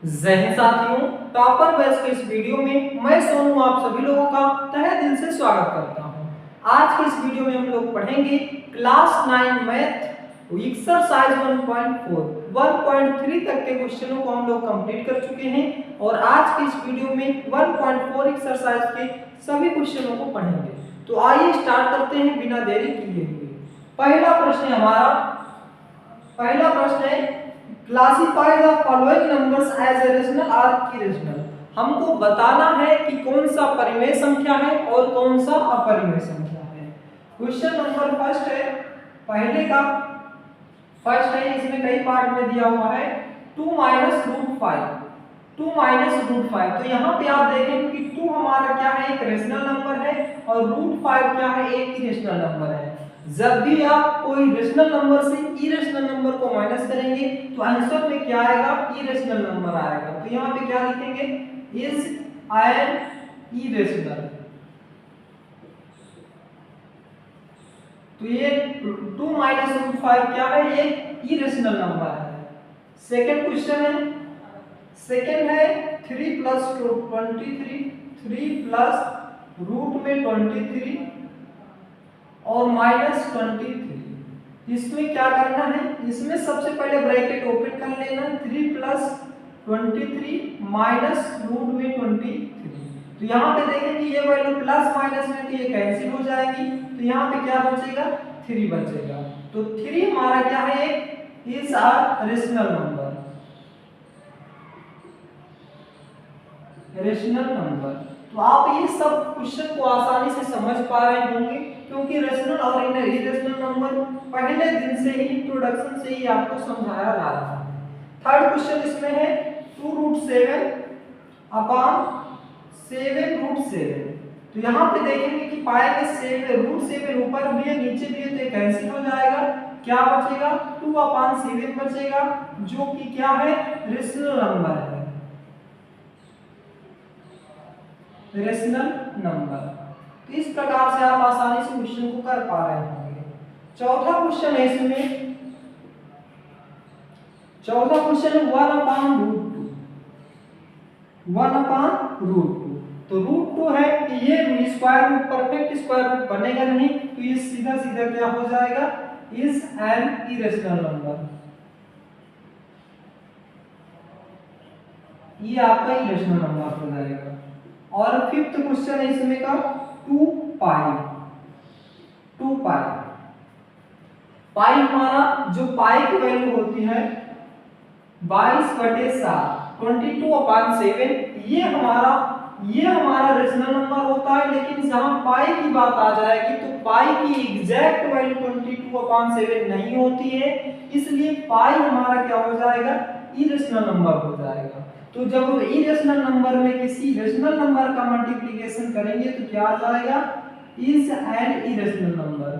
जय हिंद साथियों, topper batch के इस वीडियो में मैं सोनू आप सभी लोगों का तहे दिल से स्वागत करता हूं। आज के इस वीडियो में हम लोग पढ़ेंगे क्लास 9 मैथ एक्सरसाइज 1.3 तक के क्वेश्चनों को हम लोग कंप्लीट कर चुके हैं और आज के इस वीडियो में 1.4 एक्सरसाइज के सभी क्वेश्चनों को पढ़ेंगे। तो आइए स्टार्ट करते हैं बिना देरी किए हुए। पहला प्रश्न है classify the following numbers as rational और इरेशनल। हमको बताना है कि कौन सा परिमेय संख्या है और कौन सा अपरिमेय संख्या है। क्वेश्चन नंबर फर्स्ट है, पहले का फर्स्ट है, इसमें कई पार्ट में दिया हुआ है 2 माइनस रूट 5। तो यहाँ पे आप देखेंगे कि 2 हमारा क्या है, एक रेशनल नंबर है और रूट 5 क्या है, एक इरेशनल नंबर है। जब भी आप कोई रेशनल नंबर से इरेशनल नंबर को माइनस करेंगे तो आंसर में क्या आएगा, इरेशनल नंबर आएगा। तो यहाँ पे क्या लिखेंगे, इज एन इरेशनल। तो ये 2 माइनस रूट 5 क्या है, एक इरेशनल नंबर है। सेकंड क्वेश्चन है 3 प्लस 23, 3 प्लस रूट में 23 और माइनस 23। इसमें क्या करना है, इसमें सबसे पहले ब्रैकेट ओपन कर लेना, 3 प्लस 23 माइनस रूट में 23। तो यहाँ पे देखें कि ये वैल्यू प्लस माइनस में तो ये कैंसिल हो जाएगी, तो यहाँ पे क्या बचेगा, 3 बचेगा। तो 3 हमारा क्या है, एक इज अ रेशनल नंबर। तो आप ये सब क्वेश्चन को आसानी से समझ पा रहे होंगे क्योंकि रेशनल और इरेशनल नंबर पहले दिन से ही इंट्रोडक्शन से ही आपको समझाया जा रहा है। थर्ड क्वेश्चन इसमें है 2√7 अपॉन 7√7। तो यहाँ पे देखेंगे कि पाएंगे √7 ऊपर भी है नीचे भी है तो कैंसिल हो जाएगा, क्या बचेगा, 2/7 बचेगा जो कि क्या है, रेशनल नंबर है, रेशनल नंबर। तो इस प्रकार से आप आसानी से क्वेश्चन को कर पा रहे होंगे। चौथा क्वेश्चन है इसमें, चौथा क्वेश्चन है 1/√2। तो √2 है, ये square root perfect square root बनेगा नहीं, तो ये सीधा सीधा क्या हो जाएगा, इज एन इरेशनल नंबर। ये आपका इरेशनल नंबर हो जाएगा। और फिफ्थ क्वेश्चन है इसमें का 2 पाई। पाई हमारा जो पाई की वैल्यू होती है 22/7, 22/7। ये हमारा रेशनल नंबर होता है, लेकिन जहां पाई की बात आ जाएगी तो पाई की एग्जैक्ट वैल्यू 22/7 नहीं होती है, इसलिए पाई हमारा क्या हो जाएगा, इरेशनल नंबर हो जाएगा। तो जब इरेशनल नंबर में किसी रेशनल नंबर का मल्टीप्लिकेशन करेंगे तो क्या आ जाएगा, इज एन इरेशनल नंबर।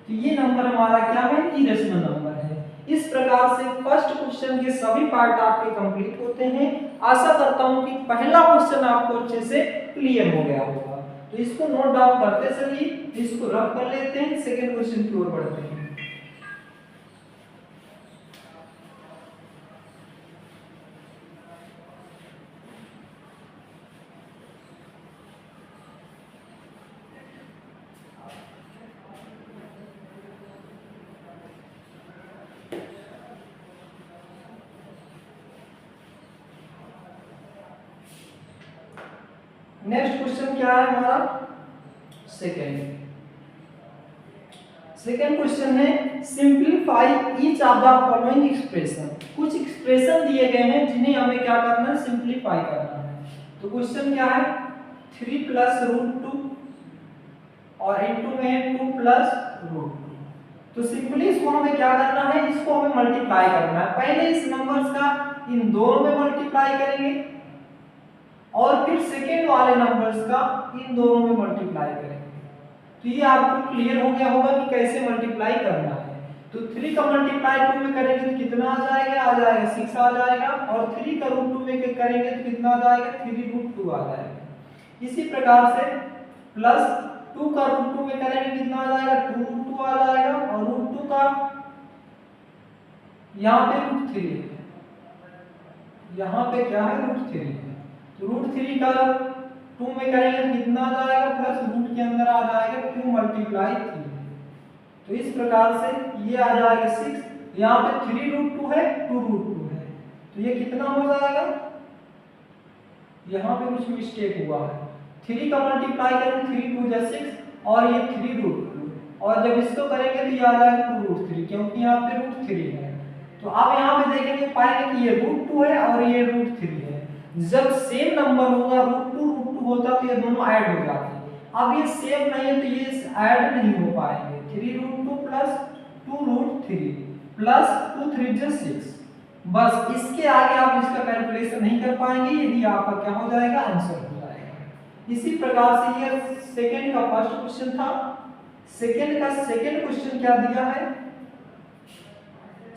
तो ये नंबर हमारा क्या है, इरेशनल नंबर है। इस प्रकार से फर्स्ट क्वेश्चन के सभी पार्ट आपके कंप्लीट होते हैं। आशा करता हूं कि पहला क्वेश्चन आपको अच्छे से क्लियर हो गया होगा। तो इसको नोट डाउन करते चलिए, इसको रफ कर लेते हैं, सेकंड क्वेश्चन की ओर बढ़ते हैं। नेक्स्ट क्वेश्चन क्या है हमारा, सेकंड क्वेश्चन है simplify each of the following expression. कुछ एक्सप्रेशन दिए गए हैं जिन्हें हमें क्या करना है, सिंपलीफाई करना है। तो क्वेश्चन क्या है, 3 प्लस √2 और इनटू में 2 प्लस √2। तो सिंपली इसको हमें क्या करना है, इसको हमें मल्टीप्लाई करना है। पहले इस नंबर्स का इन दोनों में मल्टीप्लाई करेंगे और फिर सेकेंड वाले नंबर्स का इन दोनों में मल्टीप्लाई करेंगे। तो ये आपको क्लियर हो गया होगा कि कैसे मल्टीप्लाई करना है। तो 3 का मल्टीप्लाई 2 में करेंगे तो कितना आ जाएगा 6 आ जाएगा, और 3 का √2 में करेंगे तो कितना आ जाएगा, 3√2 आ जाएगा। इसी प्रकार से प्लस 2 का √2 में करेंगे कितना आ जाएगा, 2√2 आ जाएगा, और √2 का यहाँ पे √3 है, यहाँ पे क्या है √3 है, तो √3 का 2 में करेंगे तो कितना आ जाएगा, प्लस रूट के अंदर आ जाएगा 2 × 3। तो इस प्रकार से ये आ जाएगा 6, यहाँ पे 3√2 है, 2√2 है, तो ये कितना हो जाएगा, यहाँ पे कुछ मिस्टेक हुआ है, 3 का मल्टीप्लाई करेंगे 3 2 जा 6 और ये 3√2, और जब इसको करेंगे तो ये आ जाएगा 2√3, क्योंकि यहाँ पे √3 है। तो आप यहाँ पे देखेंगे पाएंगे कि ये √2 है और ये √3 है। जब सेम नंबर होगा √2 होता तो ये दोनों ऐड हो जाते, अब ये सेम नहीं है तो ये ऐड नहीं हो पाएंगे। 3√2 प्लस 2√3 प्लस 2 3 जा 6, बस इसके आगे आप इसका कैलकुलेशन नहीं कर पाएंगे, यदि आपका क्या हो जाएगा, आंसर हो जाएगा। इसी प्रकार से ये सेकंड का फर्स्ट क्वेश्चन था। सेकंड का सेकंड क्वेश्चन क्या दिया है,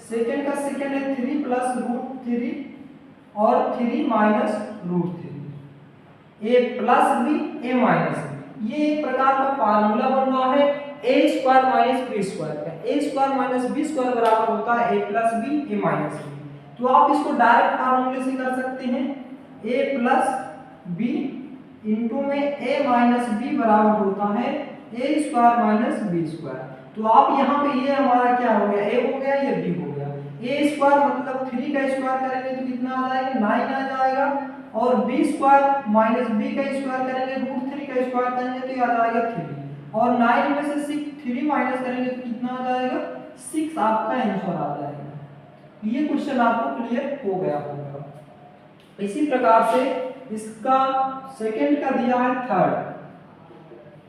सेकंड का सेकंड है 3 प्लस √3 और 3 minus √3, a plus b a minus b। ये एक प्रकार का फार्मूला बन रहा है a square minus b square का। a square minus b square बराबर होता है a plus b a minus b। तो आप इसको डायरेक्ट फार्मूले से कर सकते हैं, a प्लस b इंटू में a माइनस b बराबर होता है a square minus b square. तो आप यहाँ पे ये हमारा क्या हो गया, a हो गया, ये b हो गया। a स्क्वायर मतलब 3 का स्क्वायर करेंगे तो कितना आ जाएगा, 9 आ जाएगा, और b स्क्वायर माइनस b का स्क्वायर करेंगे √3 का स्क्वायर करेंगे तो ये आ जाएगा 3, और 9 में से 3 माइनस करेंगे तो कितना आ जाएगा, 6 आपका आंसर आ जाएगा। ये क्वेश्चन आपको क्लियर हो गया होगा। इसी प्रकार से इसका सेकंड का दिया है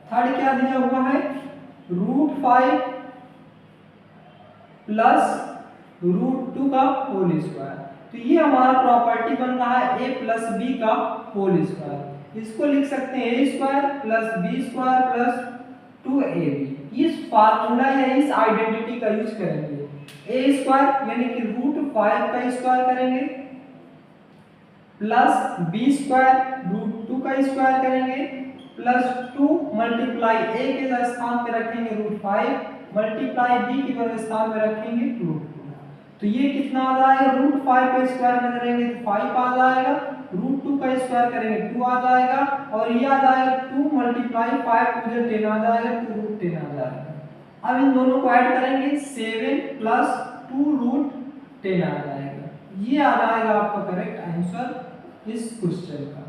थर्ड क्या दिया हुआ है, √5 प्लस √2 का होल स्क्वायर। तो ये हमारा प्रॉपर्टी बन रहा है a प्लस b का होल स्क्वायर। इसको लिख सकते हैं a square plus b square plus 2ab। इस फार्मूला या इस आइडेंटिटी का यूज करेंगे, a स्क्वायर यानी कि √5 का स्क्वायर करेंगे प्लस b स्क्वायर √2 का स्क्वायर करेंगे प्लस 2 मल्टीप्लाई a के स्थान पे रखेंगे √5 मल्टीप्लाई b के स्थान पे रखेंगे √2। तो ये कितना आ जाएगा, √5 का स्क्वायर में करेंगे तो 5 आ जाएगा, √2 का स्क्वायर करेंगे 2 आ जाएगा, और ये आ जाएगा 2 मल्टीप्लाई 5 2 10 आ जाएगा, 2√10 आ जाएगा। अब इन दोनों को ऐड करेंगे 7 प्लस 2√10 आ जाएगा। ये आ जाएगा आपका करेक्ट आंसर इस क्वेश्चन का।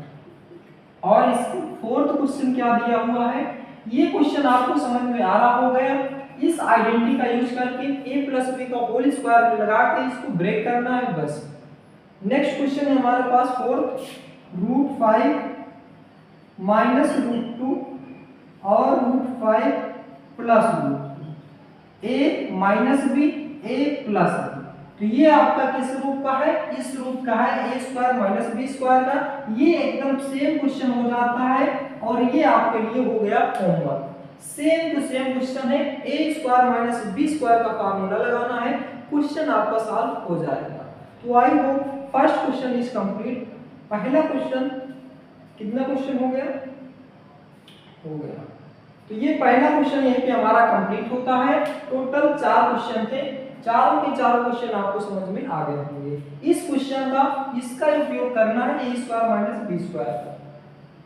और इसका फोर्थ क्वेश्चन क्या दिया हुआ है, ये क्वेश्चन आपको समझ में आ रहा हो गया। इस आइडेंटिटी का यूज करके a प्लस b का होल स्क्वायर लगा के इसको ब्रेक करना है बस। नेक्स्ट क्वेश्चन है हमारे पास फोर्थ, √5 माइनस √2 और √5 plus √2, a minus b a plus b। तो ये आपका किस रूप का है, इस रूप का है, a square minus b square का। ये एकदम सेम क्वेश्चन हो जाता है, और ये आपके लिए हो गया homework. Same to same question है, a square minus b square का फार्मूला लगाना है, क्वेश्चन आपका सॉल्व हो जाएगा। तो I hope first question is complete. पहला क्वेश्चन, कितना क्वेश्चन हो गया। तो ये पहला क्वेश्चन यहीं पे हमारा कंप्लीट होता है। टोटल 4 क्वेश्चन थे, चारों के चारों क्वेश्चन आपको समझ में आ गए होंगे। इस क्वेश्चन का इसका उपयोग करना है a square minus b square का,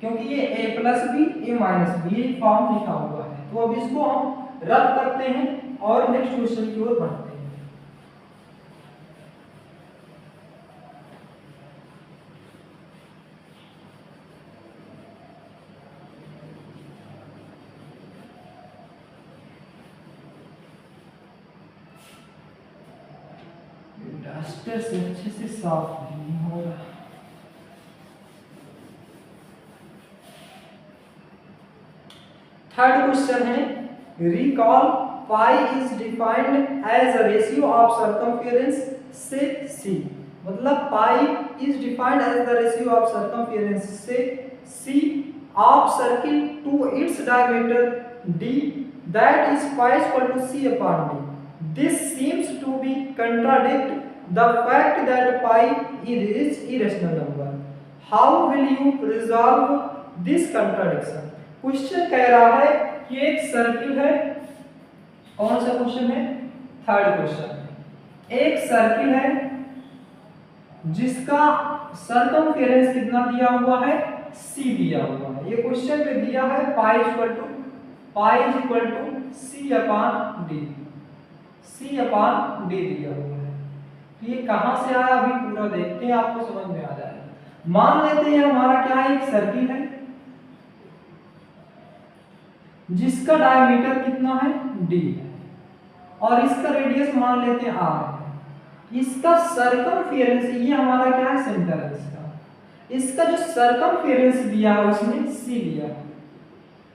क्योंकि ये a plus b a minus b ये फॉर्म लिखा हुआ है। तो अब इसको हम रद्द करते हैं और नेक्स्ट क्वेश्चन की ओर बढ़ते हैं। डस्टर से अच्छे से साफ नहीं हो रहा। थर्ड क्वेश्चन है, recall pi is defined as a ratio of circumference say C. मतलब pi is defined as the ratio of circumference say C of circle to its diameter d that is pi is equal to c upon d. This seems to be contradict the fact that pi is irrational number. How will you resolve this contradiction? Question कह रहा है कि एक circle है, कौन सा question है, third question है। एक सर्किल है जिसका सरकमफेरेंस कितना दिया हुआ है, c दिया हुआ है। ये क्वेश्चन में दिया है pi is equal to c upon d दिया हुआ है। तो ये कहां से आया अभी पूरा देखते हैं, आपको समझ में आ जाएगा। मान लेते हैं हमारा क्या है, एक सर्किल है जिसका डायमीटर कितना है, d है, और इसका रेडियस मान लेते हैं r है। इसका सरकमफेरेंस, ये हमारा क्या है, सेंटर है इसका जो सरकमफेरेंस दिया है उसने c लिया है।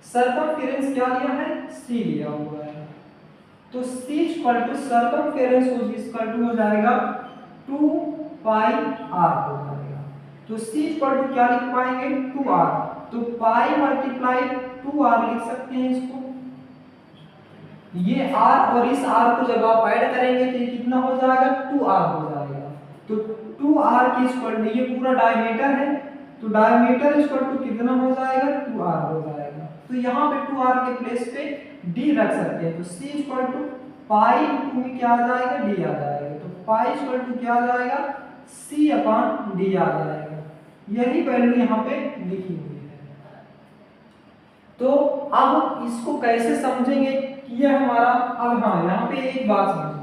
सरकमफेरेंस क्या लिया है, c लिया हुआ है। तो c इक्वल टू सरकमफेरेंस हो जाएगा 2 पाई r हो जाएगा। तो c इक्वल टू क्या लिख पाएंगे, 2r। तो पाई मल्टीप्लाई 2r लिख सकते हैं इसको। ये r और इस r को जब आप ऐड करेंगे तो ये कितना हो जाएगा, 2r हो जाएगा। तो 2r के इक्वल टू, ये पूरा डायमीटर है, तो डायमीटर इक्वल टू कितना हो जाएगा, 2r हो जाएगा। तो यहाँ पे 2r के प्लेस पे d रख सकते हैं। तो c equal to pi two में क्या आ जाएगा, d आ जाएगा। तो पाई इक्वल टू क्या आ जाएगा, c अपॉन d आ जाएगा। यही वैल्यू यहाँ पे लिखी हुई है। तो अब इसको कैसे समझेंगे कि ये हमारा, अब हाँ यहाँ पे एक बात समझ,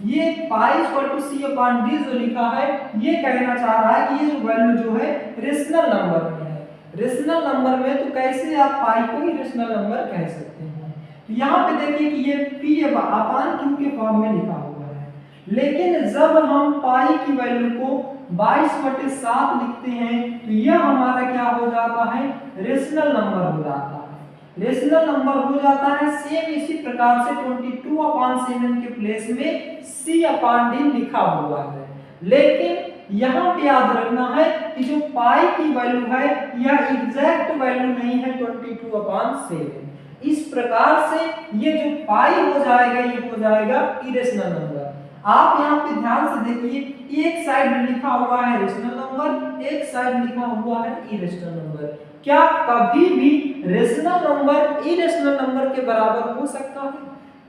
ये pi equal to c upon d जो लिखा है, ये कहना चाह रहा है कि ये जो वैल्यू जो है रेशनल नंबर में है। रेशनल नंबर में तो कैसे आप पाई को ही रेशनल नंबर कह सकते हैं। तो यहाँ पे देखिए कि ये p अपॉन q के फॉर्म में लिखा हुआ है, लेकिन जब हम पाई की वैल्यू को 22/7 लिखते हैं तो यह हमारा क्या हो जाता है, रेशनल नंबर हो जाता है। रेशनल नंबर हो जाता है। सेम इसी प्रकार से 22/7 के प्लेस में c अपॉन d लिखा हुआ है। लेकिन यहाँ पे याद रखना है कि जो पाई की वैल्यू है यह एग्जैक्ट वैल्यू नहीं है 22/7। इस प्रकार से ये जो पाई हो जाएगा ये हो जाएगा इरेशनल नंबर। आप यहाँ पे ध्यान से देखिए, एक साइड लिखा हुआ है रेशनल नंबर, एक साइड लिखा हुआ है इरेशनल नंबर। क्या कभी भी रेशनल नंबर इरेशनल नंबर के बराबर हो सकता है?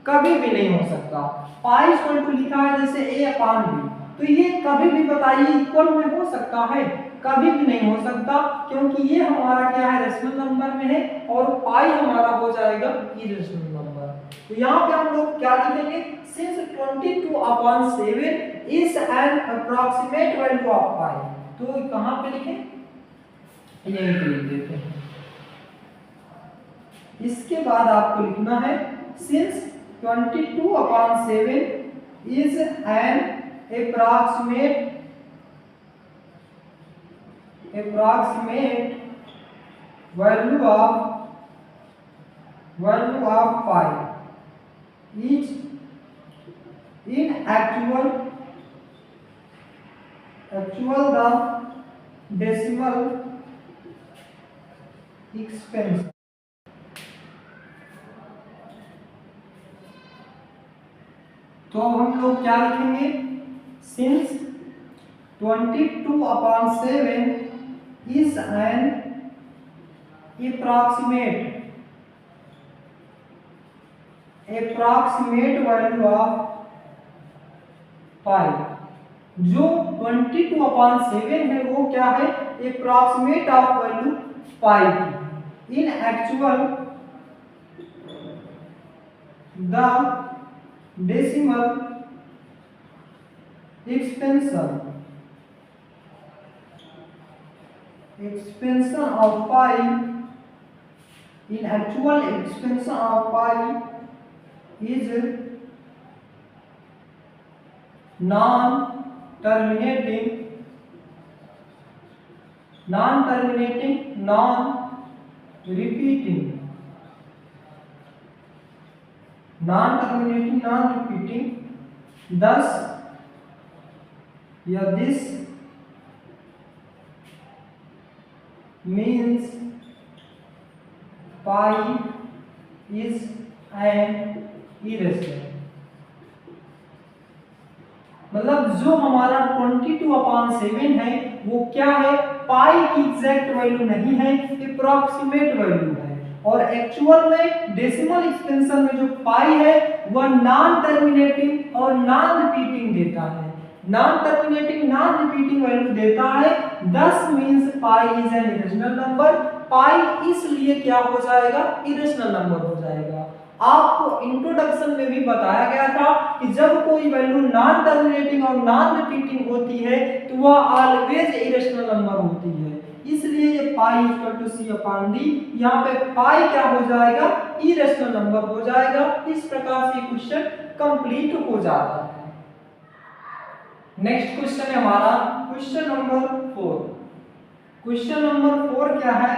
कभी भी नहीं हो सकता। पाई इक्वल टू लिखा है जैसे a अपॉन b, तो ये कभी भी बताइए इक्वल में हो सकता है? कभी भी नहीं हो सकता, क्योंकि ये हमारा क्या है, रेशनल नंबर में है, और पाई हमारा हो जाएगा इरेशनल नंबर। तो यहाँ पे हम लोग क्या लिखेंगे, since 22/7 is an approximate value of pi. तो कहाँ पे लिखें, यहीं पे लिख देते हैं। इसके बाद आपको लिखना है since 22/7 is N approximate value of pi is in actual the decimal expansion। तो अब हम लोग क्या लिखेंगे, since 22/7 is an approximate value of pi। जो 22/7 है वो क्या है, approximate of value pi की। in actual the decimal expansion of pi, in actual expansion of pi is non-terminating, non-repeating, thus this means pi is an irrational। मतलब जो हमारा 22/7 है वो क्या है, पाई की एग्जैक्ट वैल्यू नहीं है, अप्रॉक्सीमेट वैल्यू है। और एक्चुअल में डेसिमल एक्सपेंशन में जो पाई है वह नॉन टर्मिनेटिंग और नॉन रिपीटिंग देता है। Non terminating non repeating value देता है, 10 means pi is an irrational number. Pi इसलिए क्या हो जाएगा, इरेशनल नंबर हो जाएगा। आपको इंट्रोडक्शन में भी बताया गया था कि जब कोई वैल्यू नॉन टर्मिनेटिंग और नॉन रिपीटिंग होती है तो वह ऑलवेज इरेशनल नंबर होती है। इसलिए ये pi equal to C upon D, यहाँ पे पाई क्या हो जाएगा, इरेशनल नंबर हो जाएगा। इस प्रकार से क्वेश्चन कंप्लीट हो जाता है। नेक्स्ट क्वेश्चन है हमारा क्वेश्चन नंबर 4। क्वेश्चन नंबर 4 क्या है,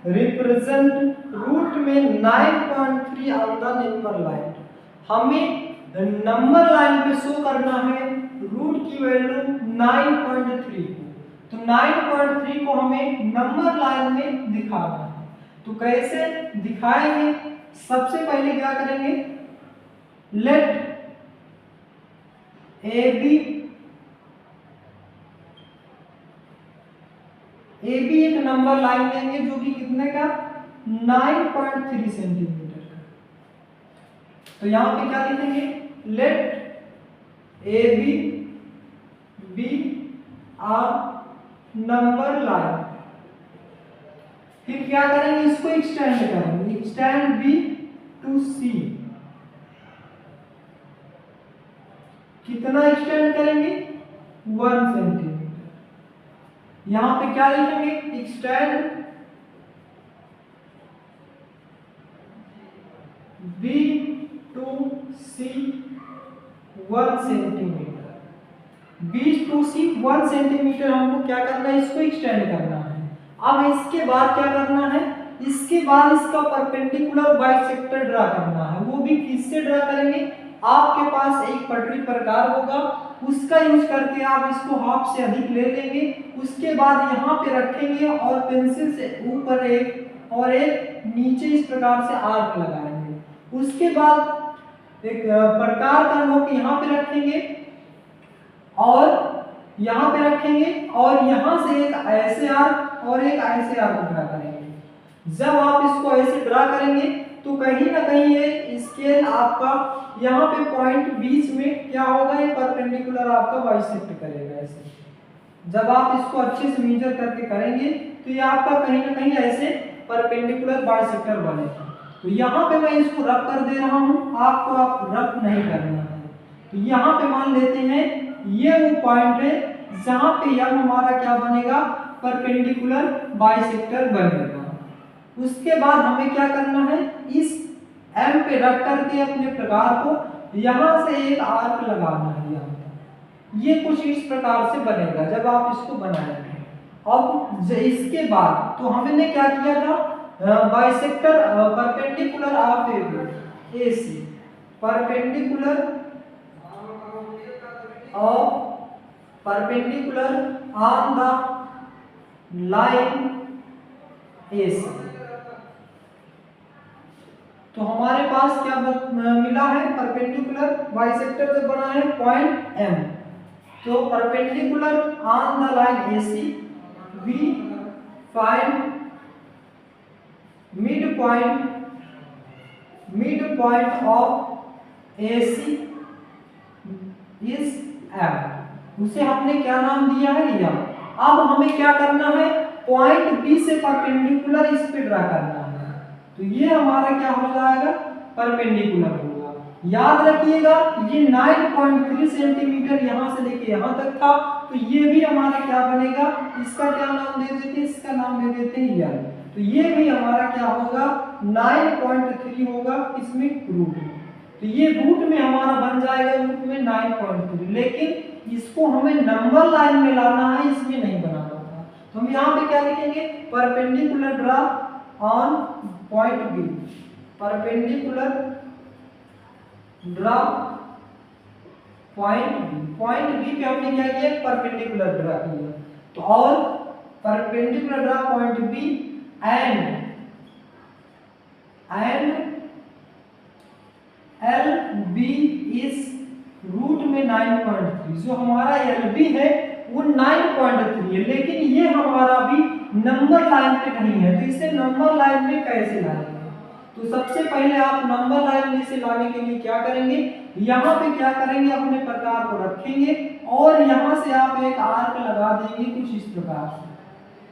रिप्रेजेंट रूट में 9.3 ऑन द नंबर लाइन। हमें नंबर लाइन पे शो करना है रूट की वैल्यू 9.3 को। तो 9.3 को हमें नंबर लाइन में दिखाना है। तो कैसे दिखाएंगे, सबसे पहले क्या करेंगे, लेट ए बी एक नंबर लाइन लेंगे जो कि कितने का, 9.3 सेंटीमीटर का। तो यहां पे क्या लिखेंगे, let A B are number line. फिर क्या करेंगे, इसको एक्सटेंड करेंगे, एक्सटेंड बी टू सी। कितना एक्सटेंड करेंगे, 1 सेंटीमीटर। यहां पे क्या लिखेंगे, extend B to C 1 centimetre. B to C 1 centimetre हमको क्या करना है, इसको एक्सटेंड करना है। अब इसके बाद क्या करना है, इसके बाद इसका परपेंडिकुलर बाइसेक्टर ड्रा करना है। वो भी किससे ड्रा करेंगे, आपके पास एक पटरी प्रकार होगा, उसका यूज करके आप इसको हाफ से अधिक ले लेंगे। उसके बाद यहाँ पे रखेंगे और पेंसिल से ऊपर एक और एक नीचे इस प्रकार से आर्क लगाएंगे। उसके बाद एक प्रकार का नोक यहाँ पे रखेंगे और यहाँ पे रखेंगे और यहाँ से एक ऐसे आर्क और एक ऐसे आर्क ड्रा करेंगे। जब आप इसको ऐसे ड्रा करेंगे तो कहीं ना कहीं ये स्केल आपका यहाँ पे पॉइंट बीच में क्या होगा, ये परपेंडिकुलर आपका बाइसेक्ट करेगा ऐसे। जब आप इसको अच्छे से मेजर करके करेंगे तो ये आपका कहीं ना कहीं ऐसे परपेंडिकुलर बाइसेक्टर बनेगा। तो यहाँ पे मैं इसको रब कर दे रहा हूँ, आपको आप रब नहीं करना है। तो यहाँ पे मान लेते हैं ये वो पॉइंट है जहाँ पे यह हमारा क्या बनेगा, परपेंडिकुलर बाइसेक्टर बनेगा। उसके बाद हमें क्या करना है, इस एम पे रख करके अपने प्रकार को यहाँ से एक आर्क लगाना है यहाँ पर। ये कुछ इस प्रकार से बनेगा जब आप इसको बनाएंगे। अब इसके बाद तो हमने क्या किया था, bisector perpendicular of A C, perpendicular on the line A C. तो हमारे पास क्या मिला है, परपेंडिकुलर बाइसेक्टर जब बना है पॉइंट एम, तो perpendicular on the line AC we find mid point of AC is M। उसे हमने क्या नाम दिया है, यह। अब हमें क्या करना है, पॉइंट B से परपेंडिकुलर इस पे ड्रा करना है। तो ये हमारा क्या हो जाएगा, परपेंडिकुलर होगा। याद रखिएगा ये 9.3 सेंटीमीटर यहाँ से लेके यहाँ तक था, तो ये भी हमारा क्या बनेगा, इसका क्या नाम दे देते हैं, इसका नाम दे देते हैं यल। तो ये भी हमारा क्या होगा, 9.3 होगा इसमें रूट में। तो ये रूट में हमारा बन जाएगा रूट में 9.3, लेकिन इसको हमें नंबर लाइन में लाना है, इसमें नहीं बनाना था। तो हम यहाँ पे क्या लिखेंगे, perpendicular draw on point B, perpendicular draw point B पे हमने क्या किया, परपेंडिकुलर ड्रा किया। तो और perpendicular draw point B and L B is root में 9.3। जो हमारा एल बी है वो 9.3 है, लेकिन ये हमारा भी नंबर लाइन पे नहीं है। तो इसे नंबर लाइन पे कैसे लाएंगे, तो सबसे पहले आप नंबर लाइन में से लाने के लिए क्या करेंगे, यहाँ पे क्या करेंगे, अपने प्रकार को रखेंगे और यहाँ से आप एक आर्क लगा देंगे कुछ इस प्रकार से।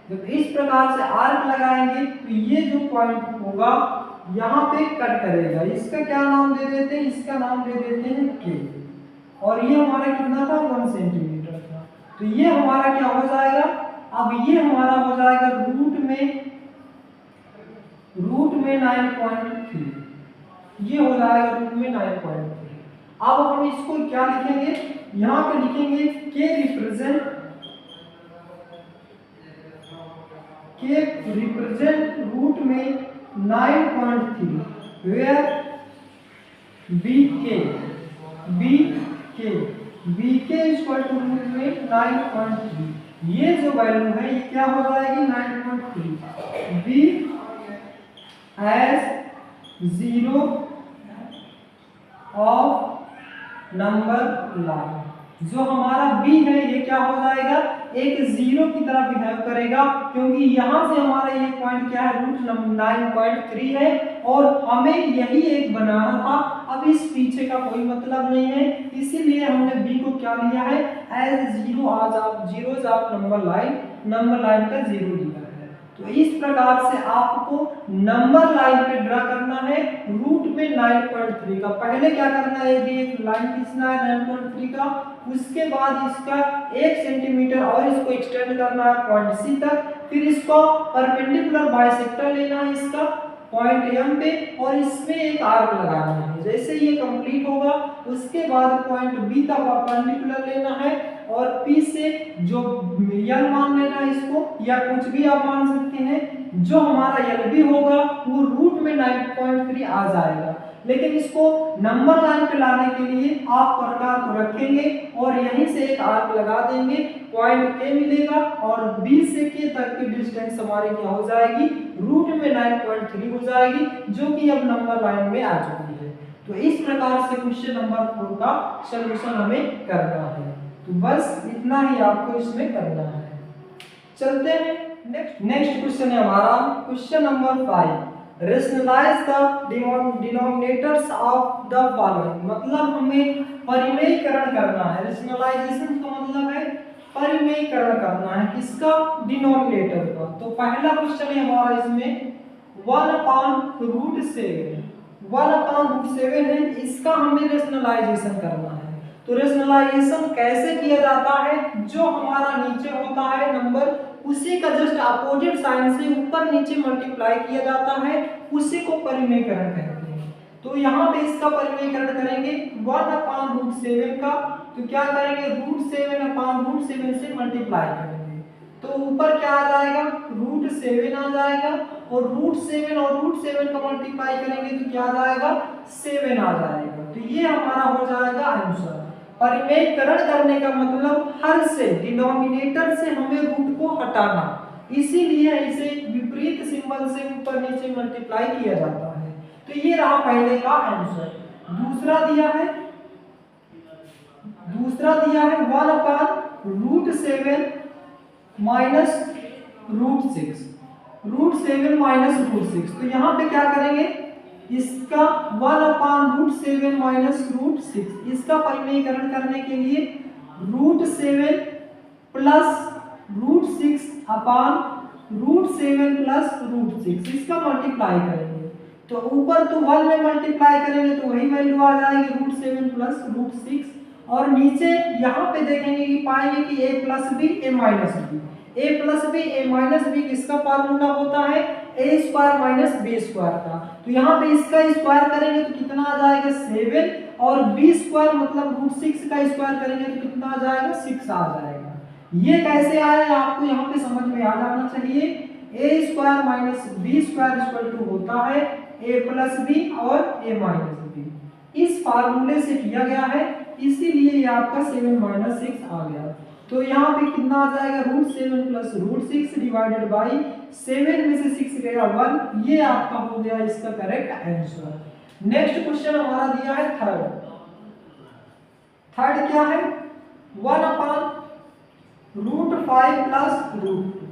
जब इस प्रकार से आर्क लगाएंगे तो ये जो पॉइंट होगा यहाँ पे कट करेगा। इसका क्या नाम दे देते हैं, इसका नाम दे देते हैं के। और ये हमारा कितना था, 1 सेंटीमीटर था। तो ये हमारा क्या हो जाएगा, अब ये हमारा हो जाएगा रूट में 9.3। ये हो जाएगा रूट में 9.3। अब हम इसको क्या लिखेंगे, यहाँ पे लिखेंगे के रिप्रेजेंट रूट में 9.3 where bk equal to root में 9.3। ये जो वैल्यू है ये क्या हो जाएगी, 9.3। b as 0 of number line. जो हमारा b है ये क्या हो जाएगा, एक 0 की तरह बिहेव करेगा, क्योंकि यहाँ से हमारा ये पॉइंट क्या है, रूट 9.3 है और हमें यही एक बनाना था। अब इस पीछे का कोई मतलब नहीं है, इसीलिए हमने b को क्या लिया है, एज 0 ऑफ नंबर लाइन का 0 लिया है। तो इस प्रकार से आपको नंबर लाइन पे ड्रा करना है रूट में 9.3 का। पहले क्या करना है, एक लाइन खींचना है 9.3 का, उसके बाद इसका 1 सेंटीमीटर और इसको एक्सटेंड करना है पॉइंट सी तक, फिर इसको परपेंडिकुलर बाइसेक्टर लेना है इसका पॉइंट एम पे और इसमें एक आर्क लगाना है। जैसे ये कंप्लीट होगा उसके बाद पॉइंट बी का परपेंडिकुलर लेना है और पी से जो यल मान लेना है इसको, या कुछ भी आप मान सकते हैं। जो हमारा यल भी होगा वो रूट में 9.3 आ जाएगा। लेकिन इसको नंबर लाइन पे लाने के लिए आप प्रकार को रखेंगे और यहीं से एक आर्क लगा देंगे, पॉइंट के मिलेगा और बी से के तक की डिस्टेंस हमारी क्या हो जाएगी, रूट में 9.3 हो जाएगी, जो कि अब नंबर लाइन में आ चुकी है। तो इस प्रकार से क्वेश्चन नंबर 4 का सलूशन हमें करना है। तो बस इतना ही आपको इसमें करना है। चलते हैं नेक्स्ट क्वेश्चन है हमारा question number 5। Rationalise the denominators of the following. मतलब हमें परिमेयकरण करना है। रेशनलाइजेशन का मतलब है परिमेयकरण करना है, किसका, डिनोमिनेटर का। तो पहला क्वेश्चन है हमारा इसमें 1/√7 है, इसका हमें रेशनलाइजेशन करना है। तो रेशनलाइजेशन कैसे किया जाता है, जो हमारा नीचे होता है नंबर उसी का जस्ट अपोजिट साइन से ऊपर नीचे मल्टीप्लाई किया जाता है, उसी को परिमेयकरण कहते हैं। तो यहाँ पे इसका परिमेयकरण करेंगे 1/√7 का, तो क्या करेंगे, √7/√7 से मल्टीप्लाई करेंगे। तो ऊपर क्या आ जाएगा, √7 आ जाएगा और √7 और √7 का मल्टीप्लाई करेंगे तो क्या आ जाएगा, 7 आ जाएगा। तो ये हमारा हो जाएगा आंसर। परिमेयकरण करने का मतलब हर से, डिनोमिनेटर से हमें रूट को हटाना, इसीलिए इसे विपरीत सिंबल से ऊपर नीचे मल्टीप्लाई किया जाता है। तो ये रहा पहले का आंसर। दूसरा दिया है 1/√7 माइनस √6। तो यहाँ पे क्या करेंगे, इसका 1/√7 माइनस √6, इसका परिमेयकरण करने के लिए √7 प्लस √6 अपान √7 प्लस √6, इसका मल्टीप्लाई करेंगे। तो ऊपर तो 1 में मल्टीप्लाई करेंगे तो वही वैल्यू आ जाएगी √7 प्लस √6, और नीचे यहाँ पे देखेंगे कि पाएंगे कि a plus B a minus B. a plus B a minus B किसका फार्मूला होता है, a square minus b square का। तो यहाँ पे इसका स्क्वायर करेंगे तो कितना आ जाएगा 7, और b स्क्वायर मतलब √6 का स्क्वायर करेंगे तो कितना आ जाएगा 6 आ जाएगा। ये कैसे आया आपको यहाँ पे समझ में आ जाना चाहिए। a square minus b square equal to होता है a प्लस बी और a माइनस बी, इस फार्मूले से किया गया है, इसीलिए ये आपका 7 माइनस 6 आ गया। तो यहाँ पे कितना आ जाएगा, √7 प्लस √6 डिवाइडेड बाई 7 में से 6 गया 1, ये आपका हो गया इसका करेक्ट आंसर। नेक्स्ट क्वेश्चन हमारा दिया है थर्ड क्या है, 1/√5 प्लस √2।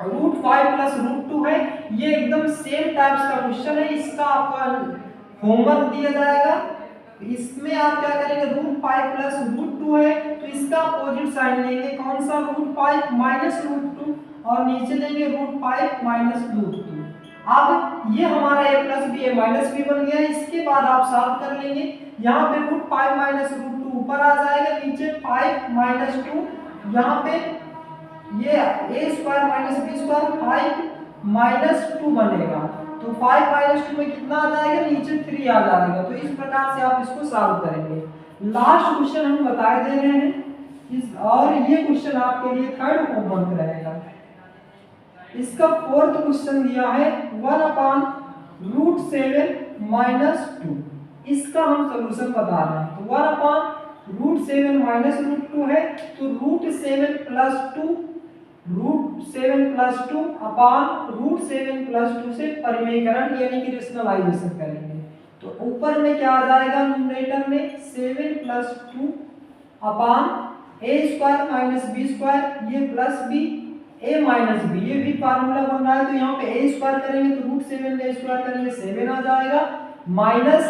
√5 प्लस √2 है। ये एकदम सेम टाइप्स का क्वेश्चन है, इसका आपका होमवर्क दिया जाएगा। इसमें आप क्या करेंगे, √5 प्लस √2 है तो इसका अपोजिट साइन लेंगे, कौन सा, √5 माइनस √2, और नीचे लेंगे √5 माइनस √2। अब ये हमारा a plus B a minus B बन गया। इसके बाद आप सॉल्व कर लेंगे, यहाँ पे √5 माइनस √2 ऊपर आ जाएगा, नीचे 5 माइनस 2, यहाँ पे ये a square minus b square 5 minus 2 बनेगा। तो 5 माइनस 2 में कितना आ जाएगा, नीचे 3 आ जाएगा। तो इस प्रकार से आप इसको सॉल्व करेंगे। लास्ट क्वेश्चन हम बता दे रहे हैं और ये क्वेश्चन आपके लिए थर्ड होमवर्क रहेगा। इसका फोर्थ क्वेश्चन दिया है 1/√7 माइनस 2। इसका हम सॉल्यूशन बता रहे हैं। तो 1/√7 माइनस √2 है, तो √7 प्लस 2 अपान √7 प्लस 2 से परिमेयकरण यानी कि रेशनलाइजेशन करेंगे। तो ऊपर में क्या आ जाएगा, न्यूमरेटर में 7 plus 2 upon a square minus b square, ये plus b a minus b, ये भी फार्मूला बन रहा है। तो यहाँ पे a स्क्वायर करेंगे तो √7 का स्क्वायर करेंगे 7 आ जाएगा, माइनस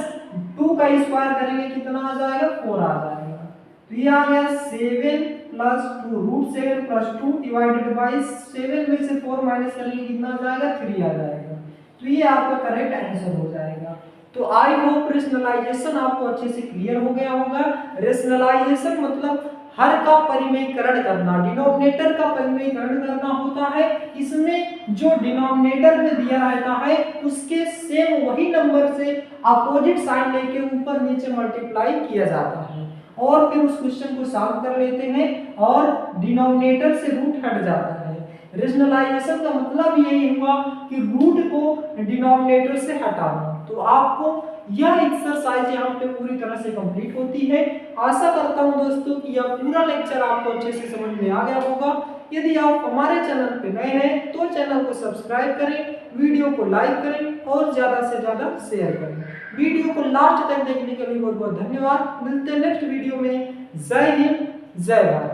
2 का स्क्वायर करेंगे कितना आ जाएगा, 4 आ जाएगा। तो ये आ गया 7 प्लस 2, √7 प्लस 2 डिवाइडेड बाई 7 में से 4 माइनस करेंगे कितना आ जाएगा, 3 आ जाएगा। तो ये आपका करेक्ट आंसर हो जाएगा। तो आई होप रेशनलाइजेशन आपको अच्छे से क्लियर हो गया होगा। रेशनलाइजेशन मतलब हर का परिमेयकरण करना, डिनोमिनेटर का परिमेयकरण करना होता है। इसमें जो डिनोमिनेटर में दिया रहता है उसके सेम वही नंबर से अपोजिट साइन लेके ऊपर नीचे मल्टीप्लाई किया जाता है और फिर उस क्वेश्चन को सॉल्व कर लेते हैं और डिनोमिनेटर से रूट हट जाता है। रेशनलाइजेशन का मतलब यही हुआ कि रूट को डिनोमिनेटर से हटाना। तो आपको यह एक्सरसाइज यहाँ पे पूरी तरह से कंप्लीट होती है। आशा करता हूँ दोस्तों कि यह पूरा लेक्चर आपको अच्छे से समझ में आ गया होगा। यदि आप हमारे चैनल पे नए हैं तो चैनल को सब्सक्राइब करें, वीडियो को लाइक करें और ज्यादा से ज्यादा शेयर करें। वीडियो को लास्ट तक देखने के लिए बहुत बहुत धन्यवाद। मिलते हैं नेक्स्ट वीडियो में। जय हिंद, जय भारत।